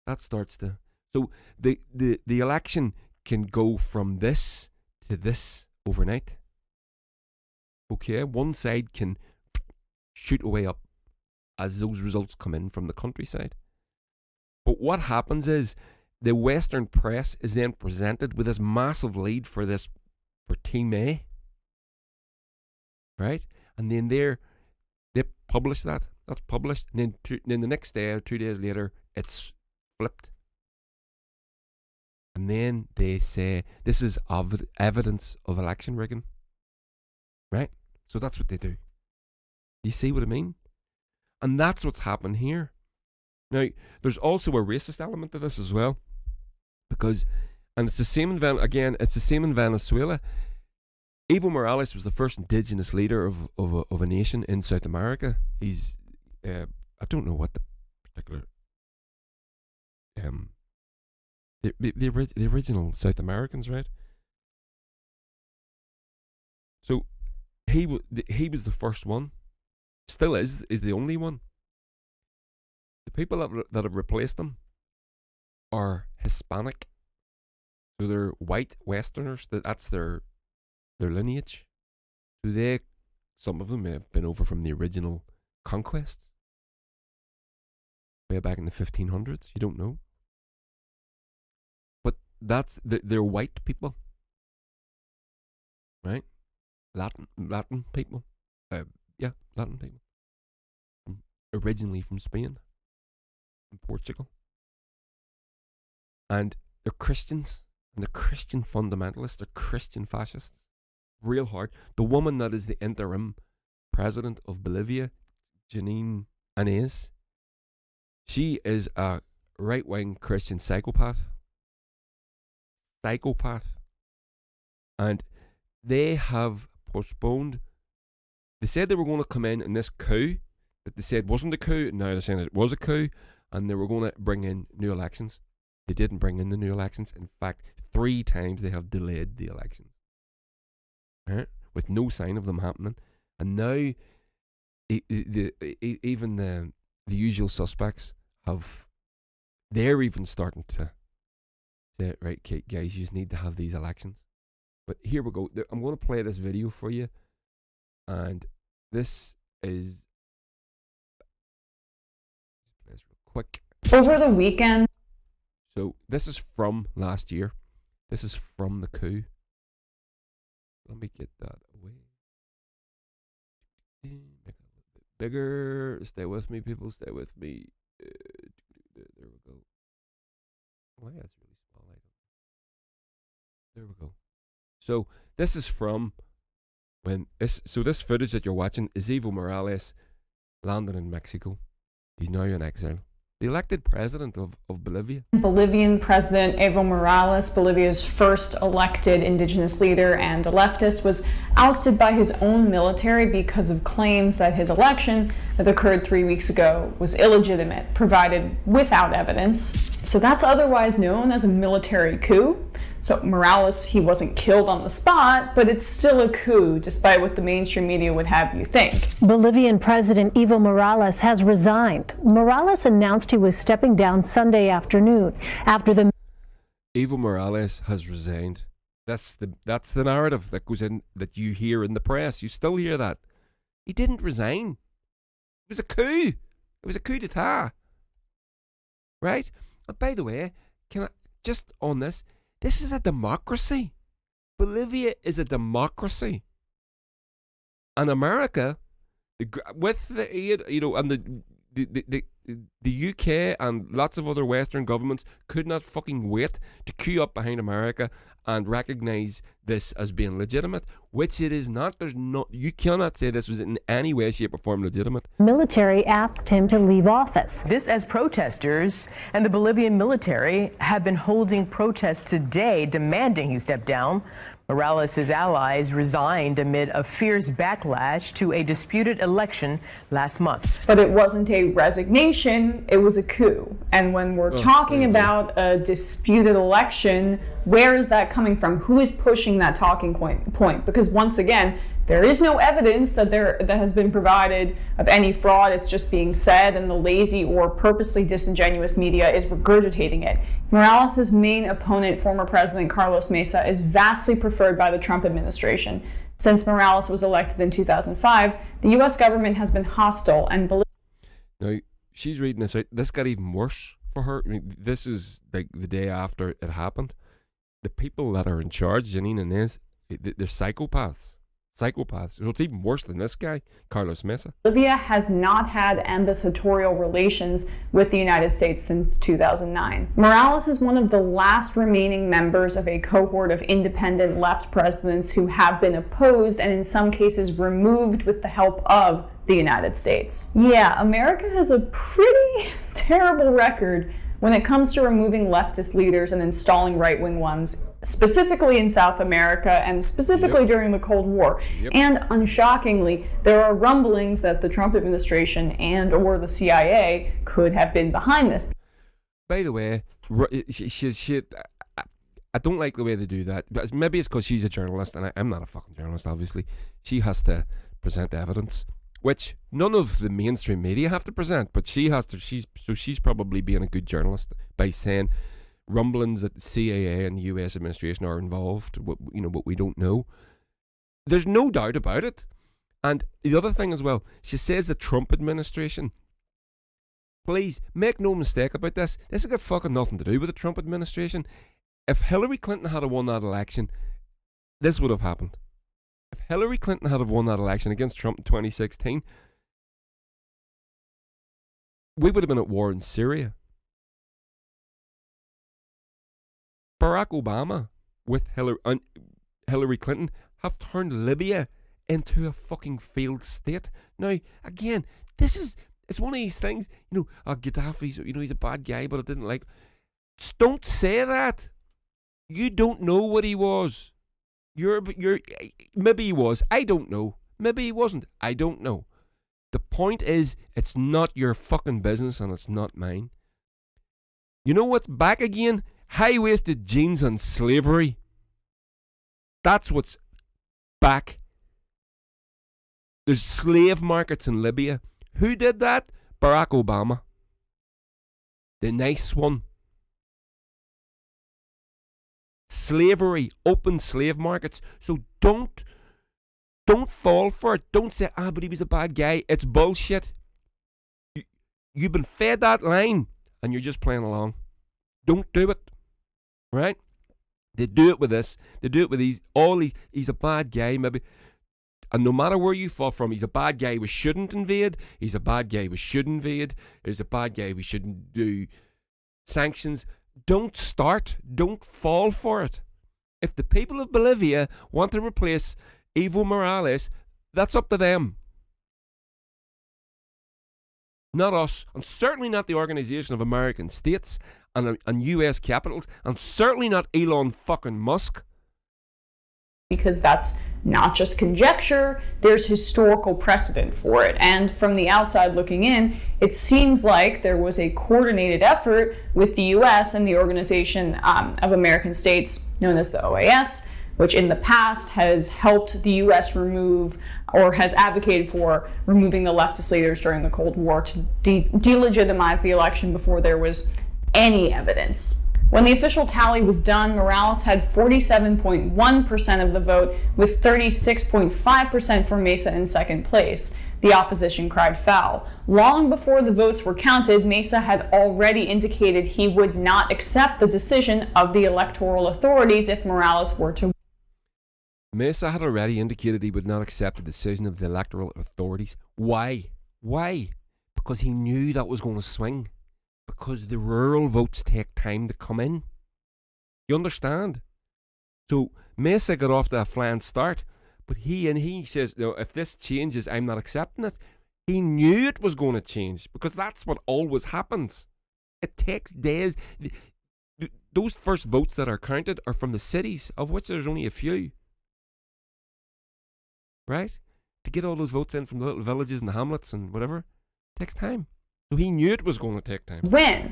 that starts to, so the election can go from this to this overnight. Okay, one side can shoot away up as those results come in from the countryside. But what happens is, the Western press is then presented with this massive lead for Team A, right? And then they publish that. That's published, and then the next day or 2 days later, it's flipped. And then they say, this is evidence of election rigging, right? So that's what they do. You see what I mean? And that's what's happened here. Now, there's also a racist element to this as well, because, and it's the same it's the same in Venezuela. Evo Morales was the first indigenous leader of a nation in South America. He's, I don't know what the particular, the original South Americans, right? So he was the first one. Still is the only one. The people that have replaced him are Hispanic. So they're white Westerners. That's their lineage. So some of them have been over from the original conquests, way back in the 1500s. You don't know. But they're white people. Right? Latin people. Latin people. Originally from Spain and Portugal. And they're Christians. And they're Christian fundamentalists. They're Christian fascists. Real hard. The woman that is the interim president of Bolivia, Janine Anez, she is a right-wing Christian psychopath. And they have postponed. They said they were going to come in this coup that they said wasn't a coup. Now they're saying it was a coup, and they were going to bring in new elections. They didn't bring in the new elections. In fact, 3 times they have delayed the elections, right? With no sign of them happening. And now, even the usual suspects they're even starting to say, right, okay, guys, you just need to have these elections. But here we go. I'm going to play this video for you, and this is real quick. Over the weekend. So this is from last year. This is from the coup. Let me get that away. Make it a little bit bigger. Stay with me, people. Stay with me. There we go. Why that's really small. There we go. So this is from when this footage that you're watching is Evo Morales landing in Mexico. He's now in exile. The elected president of Bolivia. Bolivian President Evo Morales, Bolivia's first elected indigenous leader and a leftist, was ousted by his own military because of claims that his election that occurred 3 weeks ago was illegitimate, provided without evidence. So that's otherwise known as a military coup. So Morales, he wasn't killed on the spot, but it's still a coup, despite what the mainstream media would have you think. Bolivian President Evo Morales has resigned. Morales announced he was stepping down Sunday afternoon after the... Evo Morales has resigned. That's the narrative that goes in, that you hear in the press. You still hear that. He didn't resign. It was a coup. It was a coup d'etat. Right? And by the way, can I, just on this is a democracy. Bolivia is a democracy. And America, with the aid, and the UK and lots of other Western governments could not fucking wait to queue up behind America and recognize this as being legitimate, which it is not. You cannot say this was in any way, shape, or form legitimate. Military asked him to leave office. This as protesters and the Bolivian military have been holding protests today demanding he step down. Morales' allies resigned amid a fierce backlash to a disputed election last month. But it wasn't a resignation, it was a coup. And when we're talking about a disputed election, where is that coming from? Who is pushing that talking point? Because once again, there is no evidence that has been provided of any fraud. It's just being said, and the lazy or purposely disingenuous media is regurgitating it. Morales' main opponent, former President Carlos Mesa, is vastly preferred by the Trump administration. Since Morales was elected in 2005, the U.S. government has been hostile and... Now, she's reading this out. This got even worse for her. I mean, this is like the day after it happened. The people that are in charge, Janine and Inez, they're psychopaths. So it's even worse than this guy, Carlos Mesa. Bolivia has not had ambassadorial relations with the United States since 2009. Morales is one of the last remaining members of a cohort of independent left presidents who have been opposed and in some cases removed with the help of the United States. Yeah, America has a pretty terrible record when it comes to removing leftist leaders and installing right-wing ones, specifically in South America and specifically during the Cold War. And unshockingly, there are rumblings that the Trump administration and or the CIA could have been behind this. By the way, I don't like the way they do that. But maybe it's because she's a journalist, and I'm not a fucking journalist, obviously. She has to present evidence, which none of the mainstream media have to present, but she has to. She's probably being a good journalist by saying rumblings that the CIA and the US administration are involved, but we don't know. There's no doubt about it. And the other thing as well, she says the Trump administration. Please, make no mistake about this. This has got fucking nothing to do with the Trump administration. If Hillary Clinton had won that election, this would have happened. If Hillary Clinton had won that election against Trump in 2016, we would have been at war in Syria. Barack Obama with Hillary Clinton have turned Libya into a fucking failed state. Now, again, this is It's one of these things, Gaddafi's, he's a bad guy, but I didn't like. Just don't say that. You don't know what he was. Maybe he was. I don't know. Maybe he wasn't. I don't know. The point is, it's not your fucking business and it's not mine. You know what's back again? High-waisted jeans and slavery. That's what's back. There's slave markets in Libya. Who did that? Barack Obama. The nice one. Slavery, open slave markets. So don't fall for it. Don't say, but he was a bad guy. It's bullshit. You've been fed that line and you're just playing along. Don't do it. Right? They do it with this. They do it with these. He's a bad guy, maybe. And no matter where you fall from, he's a bad guy we shouldn't invade. He's a bad guy we should invade. He's a bad guy we shouldn't do sanctions. Don't start. Don't fall for it. If the people of Bolivia want to replace Evo Morales, that's up to them. Not us, and certainly not the Organization of American States and US capitals, and certainly not Elon fucking Musk. Because that's not just conjecture, there's historical precedent for it. And from the outside looking in, it seems like there was a coordinated effort with the US and the Organization of American States, known as the OAS, which in the past has helped the US remove, or has advocated for removing the leftist leaders during the Cold War to delegitimize the election before there was any evidence. When the official tally was done, Morales had 47.1% of the vote, with 36.5% for Mesa in second place. The opposition cried foul. Long before the votes were counted, Mesa had already indicated he would not accept the decision of the electoral authorities if Morales were to. Mesa had already indicated he would not accept the decision of the electoral authorities. Why? Why? Because he knew that was going to swing. Because the rural votes take time to come in. You understand? So Mesa got off to a flying start, but he says, no, if this changes, I'm not accepting it. He knew it was going to change because that's what always happens. It takes days. Those first votes that are counted are from the cities, of which there's only a few. Right? To get all those votes in from the little villages and the hamlets and whatever, takes time. So he knew it was going to take time.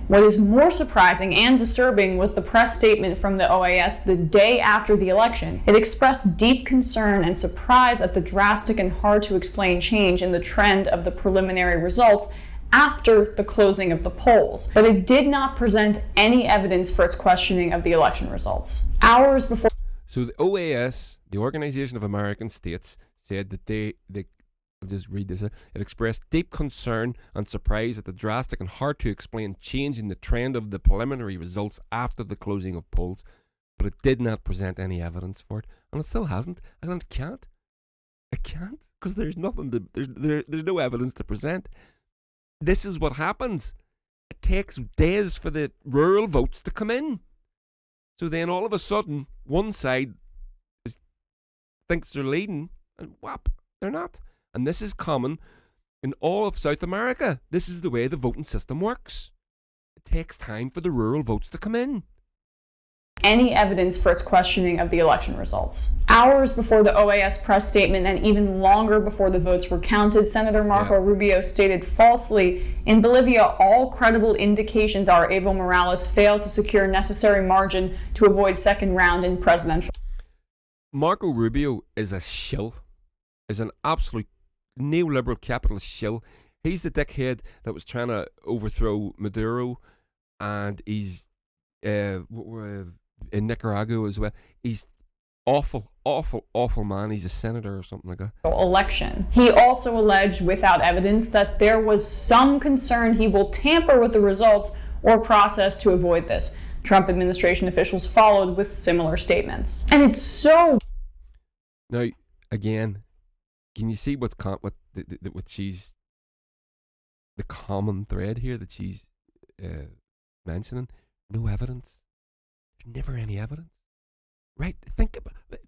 What is more surprising and disturbing was the press statement from the OAS the day after the election. It expressed deep concern and surprise at the drastic and hard-to-explain change in the trend of the preliminary results after the closing of the polls. But it did not present any evidence for its questioning of the election results. Hours before. So the OAS, the Organization of American States, said that I'll just read this. It expressed deep concern and surprise at the drastic and hard-to-explain change in the trend of the preliminary results after the closing of polls, but it did not present any evidence for it, and it still hasn't. And it can't. It can't, because there's nothing to. There's no evidence to present. This is what happens. It takes days for the rural votes to come in. So then all of a sudden, one side thinks they're leading, and whap, they're not. And this is common in all of South America. This is the way the voting system works. It takes time for the rural votes to come in. Any evidence for its questioning of the election results. Hours before the OAS press statement and even longer before the votes were counted, Senator Marco Rubio stated falsely, in Bolivia, all credible indications are Evo Morales failed to secure necessary margin to avoid second round in presidential. Marco Rubio is a shill, is an absolute neoliberal capitalist shill. He's the dickhead that was trying to overthrow Maduro, and he's in Nicaragua as well. He's awful, awful, awful man. He's a senator or something like that. Election. He also alleged without evidence that there was some concern he will tamper with the results or process to avoid this. Trump administration officials followed with similar statements. And it's so. Now, again, can you see what she's, the common thread here that she's mentioning? No evidence. There's never any evidence. Right? Think about it.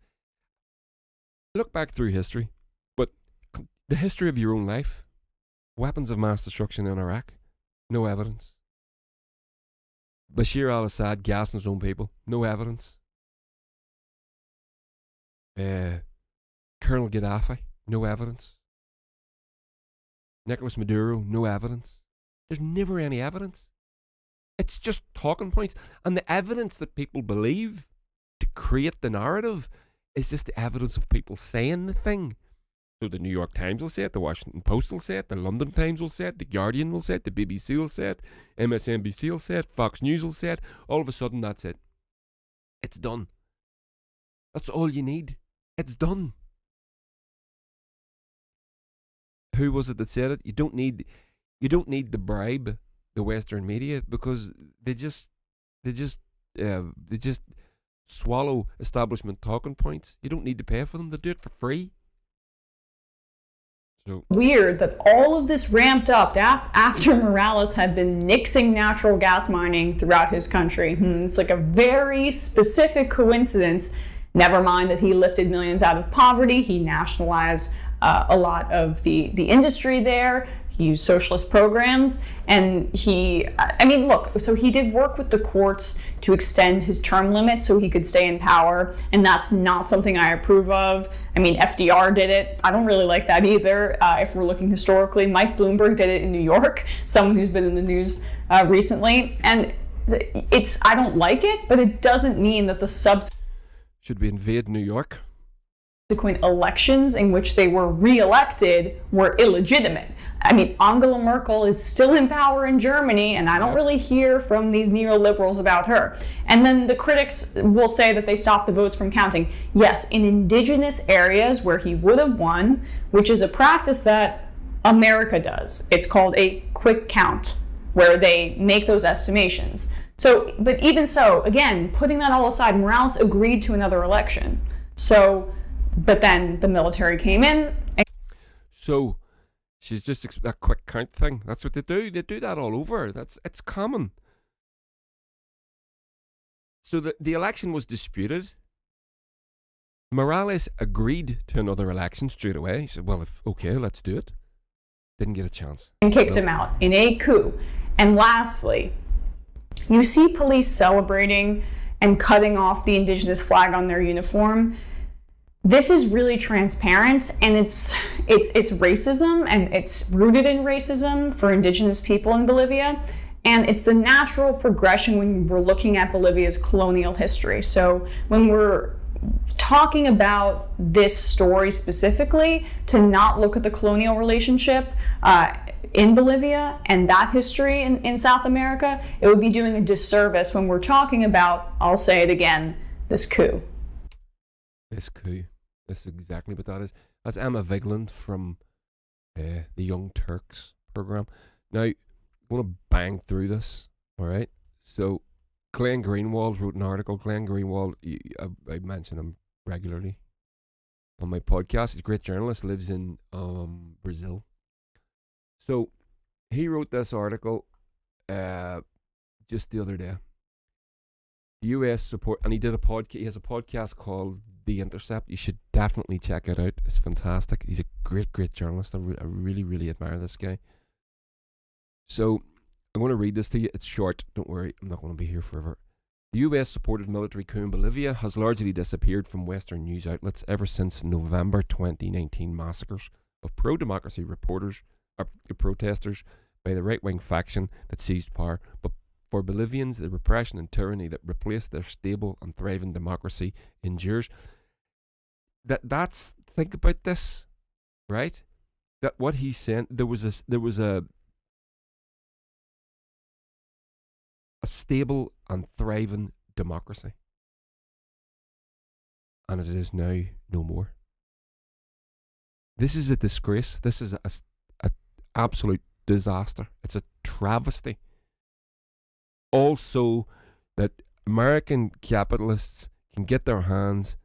Look back through history, but the history of your own life. Weapons of mass destruction in Iraq, no evidence. Bashir al-Assad gassing his own people, no evidence. Colonel Gaddafi, no evidence. Nicolas Maduro, no evidence. There's never any evidence. It's just talking points. And the evidence that people believe to create the narrative is just the evidence of people saying the thing. So the New York Times will say it, the Washington Post will say it, the London Times will say it, the Guardian will say it, the BBC will say it, MSNBC will say it, Fox News will say it. All of a sudden, that's it. It's done. That's all you need. It's done. Who was it that said it? You don't need to bribe the Western media, because they just swallow establishment talking points. You don't need to pay for them. They do it for free. So weird that all of this ramped up after Morales had been nixing natural gas mining throughout his country. It's like a very specific coincidence. Never mind that he lifted millions out of poverty. He nationalized a lot of the industry there. He used socialist programs, and he did work with the courts to extend his term limit so he could stay in power, and that's not something I approve of. I mean, FDR did it. I don't really like that either. If we're looking historically, Mike Bloomberg did it in New York, someone who's been in the news recently, and I don't like it, but it doesn't mean that the should we invade New York? Subsequent elections in which they were re-elected were illegitimate. I mean, Angela Merkel is still in power in Germany, and I don't really hear from these neoliberals about her. And then the critics will say that they stopped the votes from counting. Yes, in indigenous areas where he would have won, which is a practice that America does. It's called a quick count, where they make those estimations. So, but even so, again, putting that all aside, Morales agreed to another election. So, but then the military came in. So she's just that quick count thing. That's what they do. They do that all over. It's common. So the election was disputed. Morales agreed to another election straight away. He said, well, okay, let's do it. Didn't get a chance. And kicked him out in a coup. And lastly, you see police celebrating and cutting off the indigenous flag on their uniform. This is really transparent, and it's racism, and it's rooted in racism for indigenous people in Bolivia, and it's the natural progression when we're looking at Bolivia's colonial history. So when we're talking about this story specifically, to not look at the colonial relationship in Bolivia and that history in South America, it would be doing a disservice when we're talking about, I'll say it again, this coup. This coup. This is exactly what that is. That's Emma Vigeland from the Young Turks program. Now, I want to bang through this, all right? So, Glenn Greenwald wrote an article. Glenn Greenwald, I mention him regularly on my podcast. He's a great journalist, lives in Brazil. So, he wrote this article just the other day. US support, and he did a podcast. He has a podcast called The Intercept. You should definitely check it out. It's fantastic. He's a great journalist. I really admire this guy. So I'm going to read this to you. It's short. Don't worry. I'm not going to be here forever. The US supported military coup in Bolivia has largely disappeared from Western news outlets ever since November 2019 massacres of pro-democracy protesters by the right-wing faction that seized power. But for Bolivians, the repression and tyranny that replaced their stable and thriving democracy endures. That's think about this, right? That what he's saying, there was a stable and thriving democracy, and it is now no more. This is a disgrace. This is a absolute disaster. It's a travesty. Also, that American capitalists can get their hands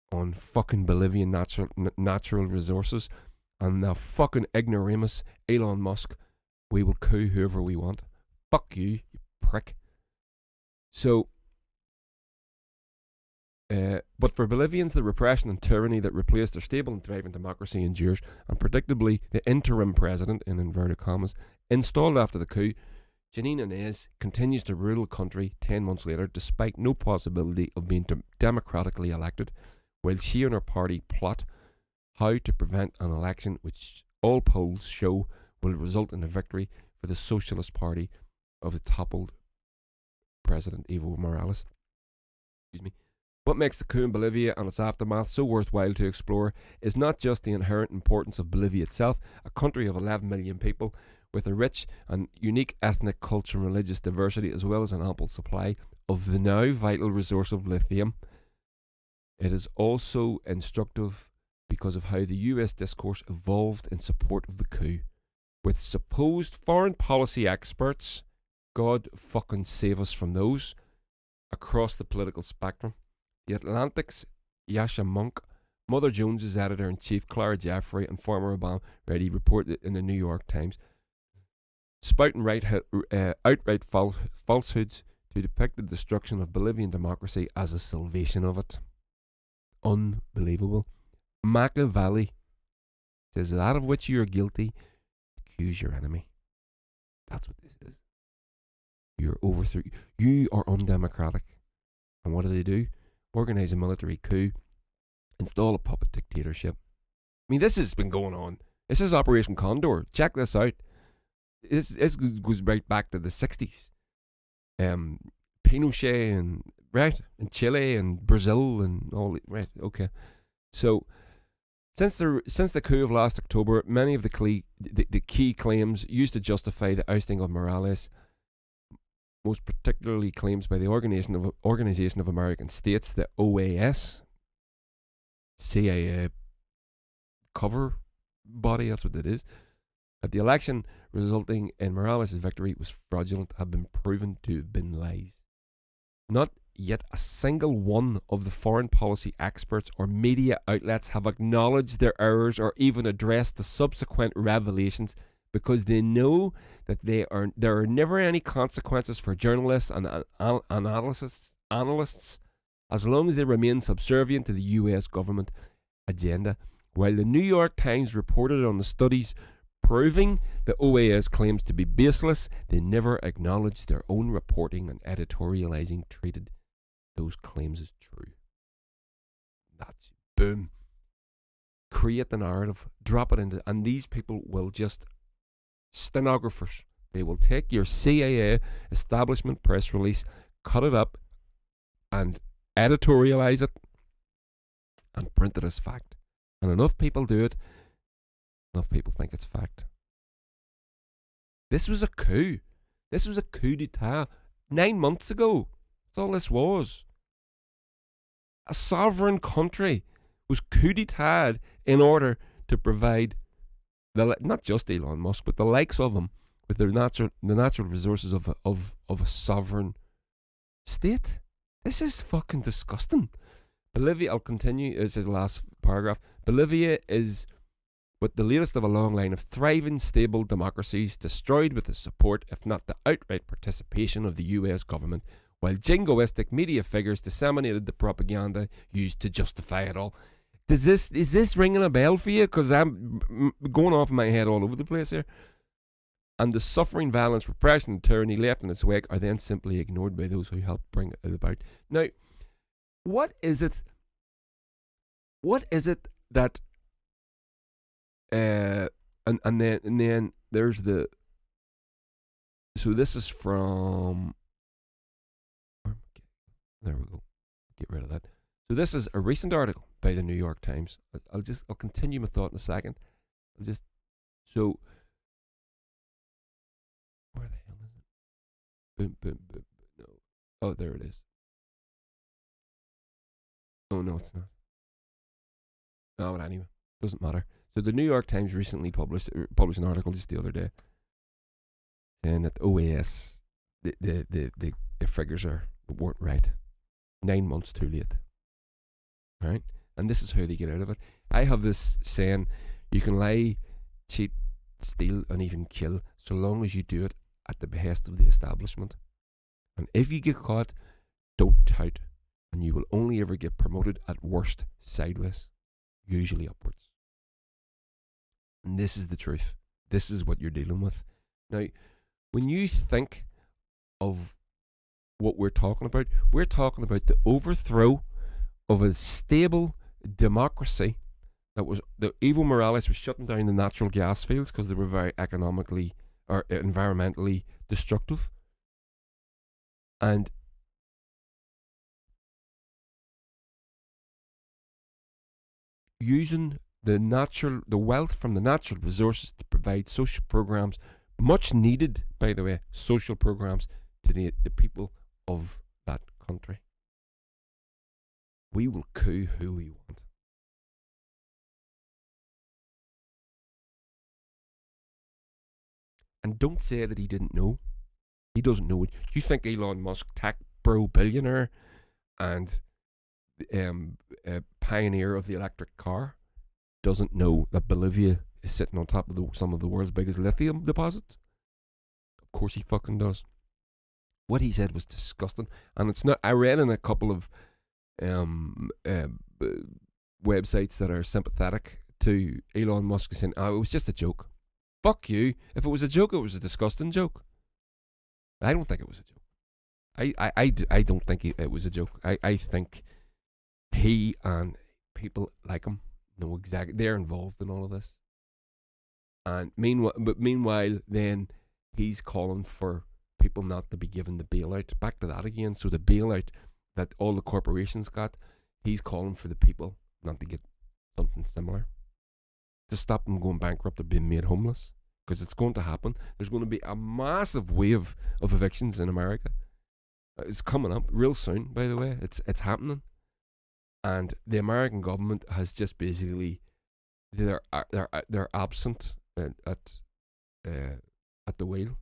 on fucking Bolivian natural resources, and the fucking ignoramus Elon Musk, we will coup whoever we want. Fuck you, you prick. So, But for Bolivians, the repression and tyranny that replaced their stable and thriving democracy endures, and predictably, the interim president, in inverted commas, installed after the coup, Janine Áñez, continues to rule the country 10 months later, despite no possibility of being democratically elected, while she and her party plot how to prevent an election which all polls show will result in a victory for the Socialist Party of the toppled President Evo Morales. Excuse me. What makes the coup in Bolivia and its aftermath so worthwhile to explore is not just the inherent importance of Bolivia itself, a country of 11 million people with a rich and unique ethnic, culture and religious diversity, as well as an ample supply of the now vital resource of lithium. It is also instructive because of how the US discourse evolved in support of the coup, with supposed foreign policy experts, God fucking save us from those, across the political spectrum. The Atlantic's Yasha Monk, Mother Jones's editor-in-chief Clara Jeffrey, and former Obama ready reported in the New York Times, spouting outright falsehoods to depict the destruction of Bolivian democracy as a salvation of it. Unbelievable. Machiavelli says, that of which you are guilty, accuse your enemy. That's what this is. You're overthrew. You are undemocratic. And what do? Organize a military coup, install a puppet dictatorship. I mean, this has been going on. This is Operation Condor. Check this out. This goes right back to the 60s. Pinochet and in Chile and Brazil and all. Right, okay. So since the coup of last October, many of the key claims used to justify the ousting of Morales, most particularly claims by the Organization of American States, the OAS, CIA cover body, that's what it is, that the election resulting in Morales' victory was fraudulent, have been proven to have been lies. Not yet a single one of the foreign policy experts or media outlets have acknowledged their errors or even addressed the subsequent revelations, because they know that there are never any consequences for journalists and analysts as long as they remain subservient to the US government agenda. While the New York Times reported on the studies proving the OAS claims to be baseless, they never acknowledged their own reporting and editorializing treated those claims as true. That's boom. Create the narrative, drop it into, and these people will just stenographers. They will take your CIA establishment press release, cut it up, and editorialize it, and print it as fact. And enough people do it, enough people think it's fact. This was a coup. This was a coup d'etat 9 months ago. That's all this was. A sovereign country was coup d'etat in order to provide not just Elon Musk, but the likes of him with the natural resources of a sovereign state. This is fucking disgusting. Bolivia, I'll continue, is his last paragraph. Bolivia is but the latest of a long line of thriving, stable democracies destroyed with the support, if not the outright participation, of the US government, while jingoistic media figures disseminated the propaganda used to justify it all. Is this ringing a bell for you? Because I'm going off in my head all over the place here. And the suffering, violence, repression, and tyranny left in its wake are then simply ignored by those who helped bring it about. Now, what is it that and then there's the, so this is from, there we go, get rid of that. So this is a recent article by the New York Times. I'll continue my thought in a second. So where the hell is it? Boom, boom, boom. No. Oh, there it is. Oh no, it's not. No, but anyway, doesn't matter. So the New York Times recently published an article just the other day saying that OAS, the figures weren't right. 9 months too late. Right? And this is how they get out of it. I have this saying, you can lie, cheat, steal, and even kill, so long as you do it at the behest of the establishment. And if you get caught, don't tout, and you will only ever get promoted at worst sideways, usually upwards. And this is the truth. This is what you're dealing with. Now, when you think of what we're talking about the overthrow of a stable democracy that was, the Evo Morales was shutting down the natural gas fields because they were very economically or environmentally destructive. And using the wealth from the natural resources to provide social programs, much needed, by the way, social programs to the people of that country. We will coup who we want. And don't say that he didn't know. He doesn't know it. You think Elon Musk, tech bro billionaire and pioneer of the electric car, doesn't know that Bolivia is sitting on top of some of the world's biggest lithium deposits? Of course he fucking does. What he said was disgusting, and it's not. I read in a couple of websites that are sympathetic to Elon Musk saying, "Oh, it was just a joke." Fuck you. If it was a joke, it was a disgusting joke. I don't think it was a joke. I don't think it was a joke. I think he and people like him know exactly, they're involved in all of this. And meanwhile, then he's calling for people not to be given the bailout. Back to that again. So the bailout that all the corporations got, he's calling for the people not to get something similar, to stop them going bankrupt or being made homeless, because it's going to happen. There's going to be a massive wave of evictions in America. It's coming up real soon, by the way. It's happening. And the American government has just basically, they're absent at the wheel.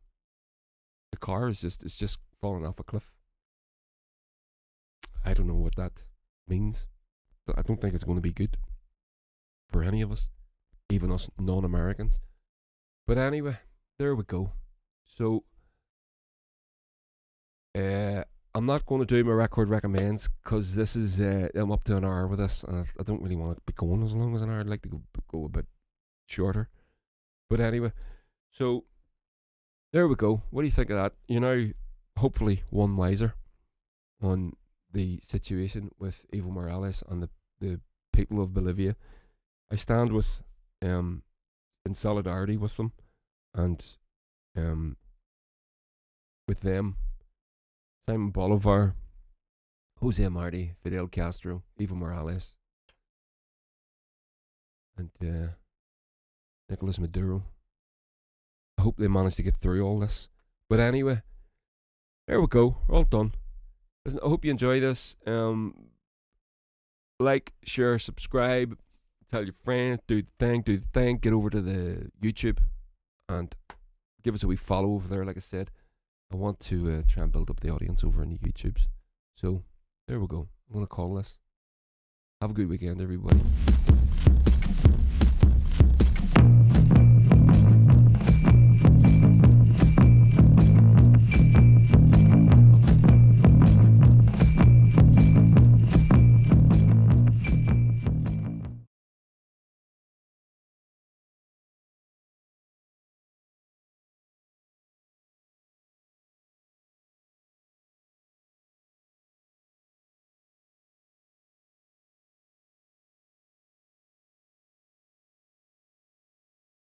The car is just falling off a cliff. I don't know what that means. I don't think it's going to be good for any of us, even us non-Americans. But anyway, there we go. So, I'm not going to do my record recommends, because this is, I'm up to an hour with this, and I don't really want to be going as long as an hour. I'd like to go a bit shorter. But anyway, so there we go. What do you think of that? You're now hopefully one wiser on the situation with Evo Morales and the people of Bolivia. I stand with in solidarity with them, and with them, Simon Bolivar, Jose Marti, Fidel Castro, Evo Morales, and Nicolas Maduro. I hope they manage to get through all this. But anyway, there we go. We're all done. Listen, I hope you enjoy this. Like, share, subscribe, tell your friends, do the thing. Get over to the YouTube and give us a wee follow over there. Like I said, I want to try and build up the audience over in the YouTubes. So there we go. I'm going to call this. Have a good weekend, everybody.